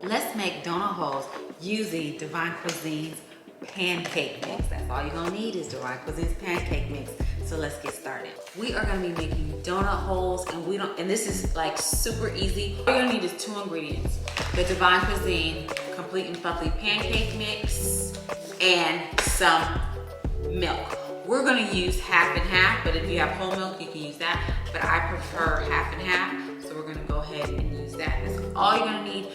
Let's make donut holes using DivineKuizine's pancake mix. That's all you're gonna need is DivineKuizine's pancake mix. So let's get started. We are gonna be making donut holes, and this is like super easy. All you're gonna need is 2 ingredients: the DivineKuizine Complete and Fluffy pancake mix and some milk. We're gonna use half and half, but if you have whole milk, you can use that. But I prefer half and half, so we're gonna go ahead and use that. That's all you're gonna need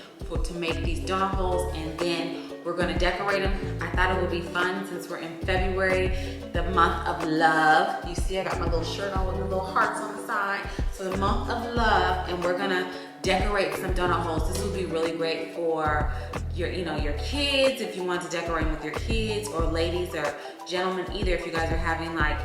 to make these donut holes, and then we're gonna decorate them. I thought it would be fun since we're in February, the month of love. You see I got my little shirt on with the little hearts on the side. So the month of love, and we're gonna decorate some donut holes. This would be really great for your kids, if you want to decorate them with your kids, or ladies or gentlemen, either if you guys are having like,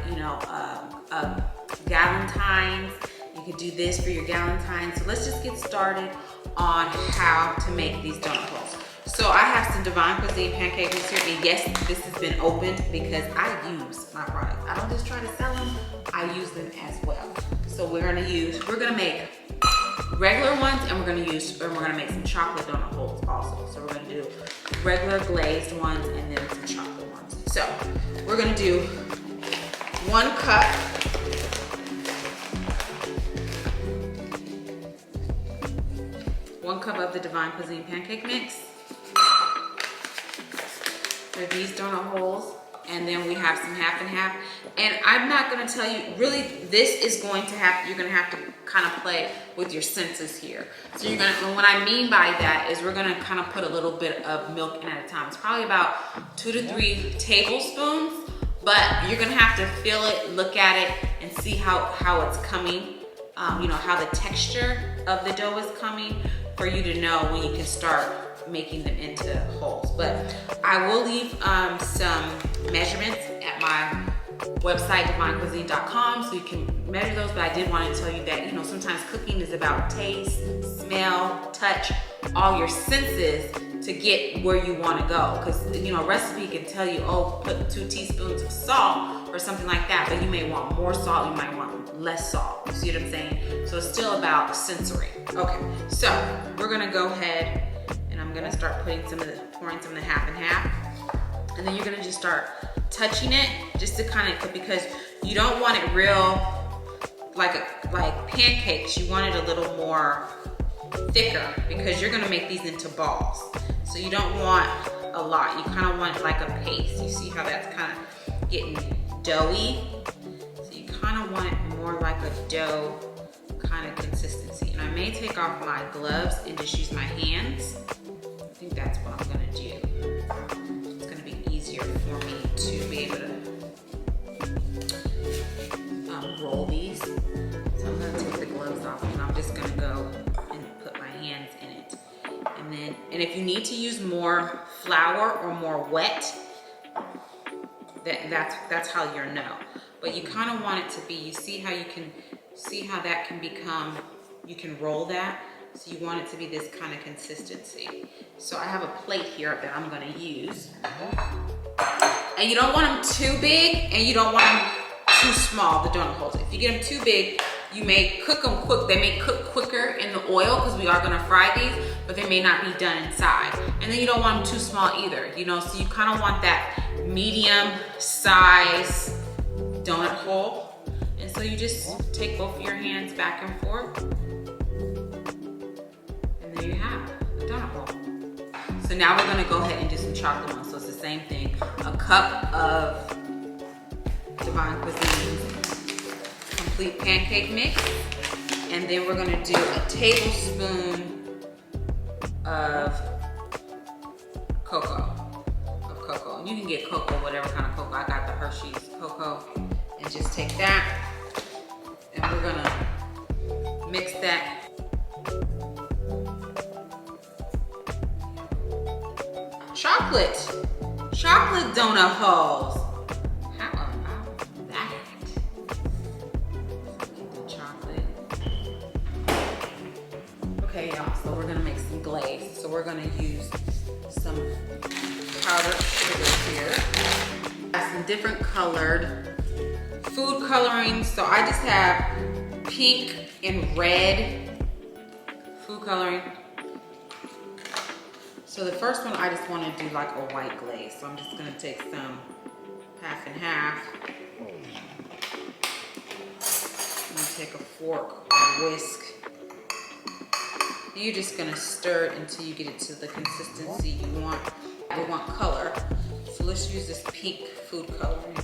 Galentine's. You could do this for your Galentine's. So let's just get started on how to make these donut holes. So I have some DivineKuizine pancake mix here, and yes, this has been opened because I use my products. I don't just try to sell them, I use them as well. So we're gonna make regular ones, and we're gonna make some chocolate donut holes also. So we're gonna do regular glazed ones and then some chocolate ones. So we're gonna do 1 cup of the DivineKuizine pancake mix for these donut holes, and then we have some half and half. And I'm not gonna tell you, really, this is going to have, you're gonna have to kind of play with your senses here. So you're gonna, and what I mean by that is we're gonna kind of put a little bit of milk in at a time. It's probably about 2 to 3 tablespoons, but you're gonna have to feel it, look at it, and see how it's coming. How the texture of the dough is coming, for you to know when you can start making them into holes. But I will leave some measurements at my website, DivineKuizine.com, so you can measure those. But I did want to tell you that, sometimes cooking is about taste, smell, touch, all your senses to get where you want to go. Because, a recipe can tell you, oh, put 2 teaspoons of salt or something like that, but you may want more salt, you might want less salt. You see what I'm saying? So it's still about sensory. Okay, so we're gonna go ahead and I'm gonna start pouring some of the half and half. And then you're gonna just start touching it just to kind of, because you don't want it real like pancakes. You want it a little more thicker because you're gonna make these into balls. So you don't want a lot. You kind of want like a paste. You see how that's kind of getting doughy? So you kind of want it more like a dough kind of consistency. And I may take off my gloves and just use my hands. I think that's what I'm gonna do. It's gonna be easier for me to be able to roll these. So I'm gonna take the gloves off, and I'm just gonna go and put my hands in it. And if you need to use more flour or more wet, that's how you'll know. But you kind of want it to be, you see how that can become, you can roll that. So you want it to be this kind of consistency. So I have a plate here that I'm gonna use. And you don't want them too big, and you don't want them too small, the donut holes. If you get them too big, you may cook them quick. They may cook quicker in the oil because we are gonna fry these, but they may not be done inside. And then you don't want them too small either, so you kind of want that medium size donut hole. And so you just take both of your hands back and forth, and there you have a donut hole. So now we're gonna go ahead and do some chocolate ones. So it's the same thing, a cup of DivineKuizine's Complete Pancake Mix, and then we're gonna do a tablespoon of cocoa. And you can get cocoa, whatever kind of cocoa. I got the Hershey's cocoa, and just take that, and we're gonna mix that. Chocolate donut holes. How about that? Chocolate. Okay, y'all, so we're gonna make some glaze. So we're gonna use some powdered sugar here. Some different colored food coloring. So I just have pink and red food coloring. So the first one, I just want to do like a white glaze. So I'm just going to take some half and half. I'm going to take a fork or whisk. You're just going to stir it until you get it to the consistency you want. We want color. So let's use this pink food coloring.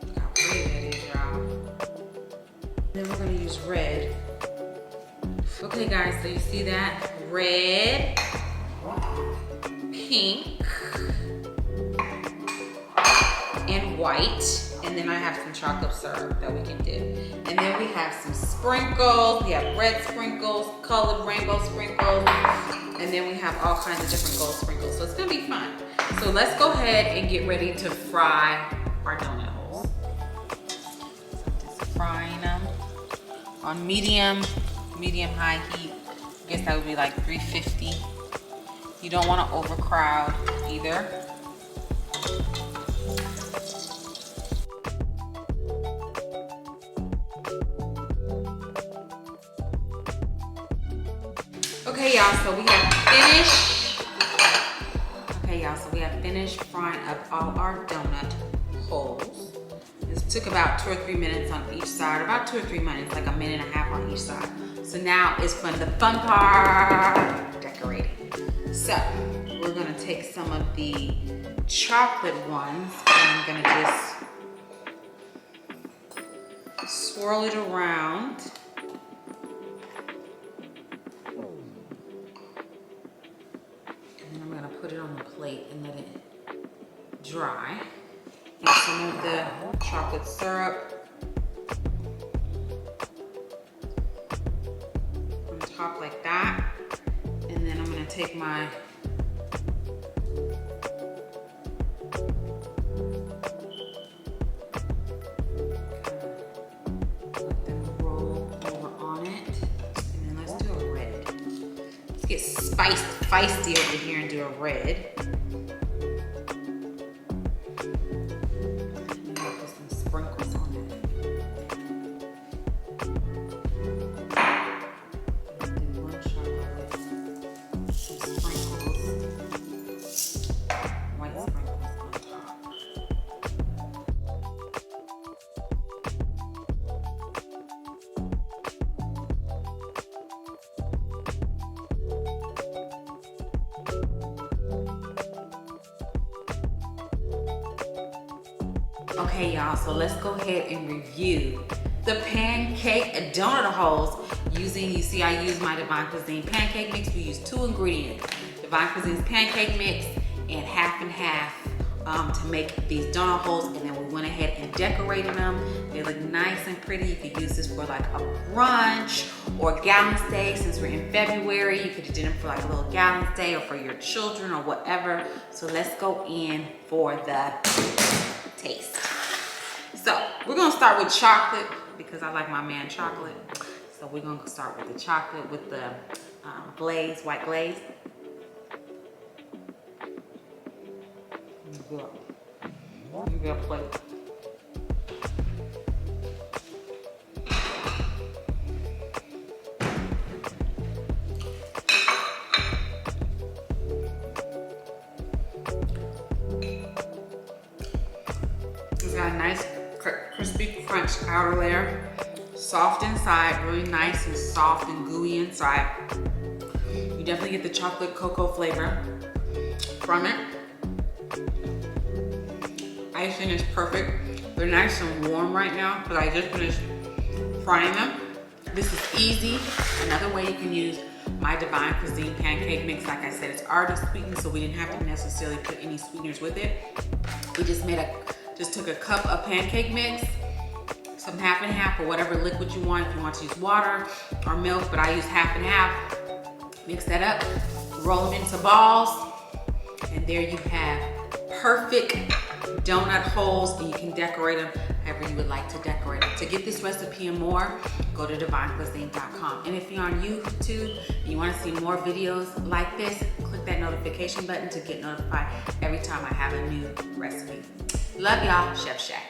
Look how pretty that is, y'all. Then we're going to use red. Okay guys, so you see that? Red, pink, and white. And then I have some chocolate syrup that we can do. And then we have some sprinkles. We have red sprinkles, colored rainbow sprinkles. And then we have all kinds of different gold sprinkles. So it's gonna be fun. So let's go ahead and get ready to fry our donut holes. Just frying them on medium high heat. I guess that would be like 350. You don't wanna overcrowd either. Okay, y'all, so we have finished frying up all our donut holes. This took about 2 or 3 minutes on each side, about 2 or 3 minutes, like a minute and a half on each side. So now is the fun part, decorating. So we're gonna take some of the chocolate ones and I'm gonna just swirl it around. Put it on the plate and let it dry. And some of the chocolate syrup on top like that. And then I'm gonna take my let them roll over on it. And then let's do a red. Let's get feisty over here and do a red. And I'll put some sprinkles on it. And do one chocolate with some sprinkles, white sprinkles on top. Okay, y'all, so let's go ahead and review the pancake donut holes using, you see I use my DivineKuizine Pancake mix. We use 2 ingredients, DivineKuizine's pancake mix and half and half to make these donut holes. And then we went ahead and decorated them. They look nice and pretty. You could use this for like a brunch or Gallon's Day. Since we're in February, you could do them for like a little Gallon's Day or for your children or whatever. So let's go in for the taste. So we're gonna start with chocolate because I like my man chocolate. So we're gonna start with the chocolate with the glaze, white glaze. Good. You get a plate. It's got a nice crispy crunch outer layer, soft inside, really nice and soft and gooey inside. You definitely get the chocolate cocoa flavor from it. Icing is perfect. They're nice and warm right now because I just finished frying them. This is easy. Another way you can use my DivineKuizine Pancake mix, like I said, it's already sweetened, so we didn't have to necessarily put any sweeteners with it. We just took a cup of pancake mix, some half and half or whatever liquid you want. If you want to use water or milk, but I use half and half. Mix that up, roll them into balls, and there you have perfect donut holes, and you can decorate them however you would like to decorate them. To get this recipe and more, go to DivineKuizine.com. And if you're on YouTube and you want to see more videos like this, click that notification button to get notified every time I have a new recipe. Love y'all, Chef Shack.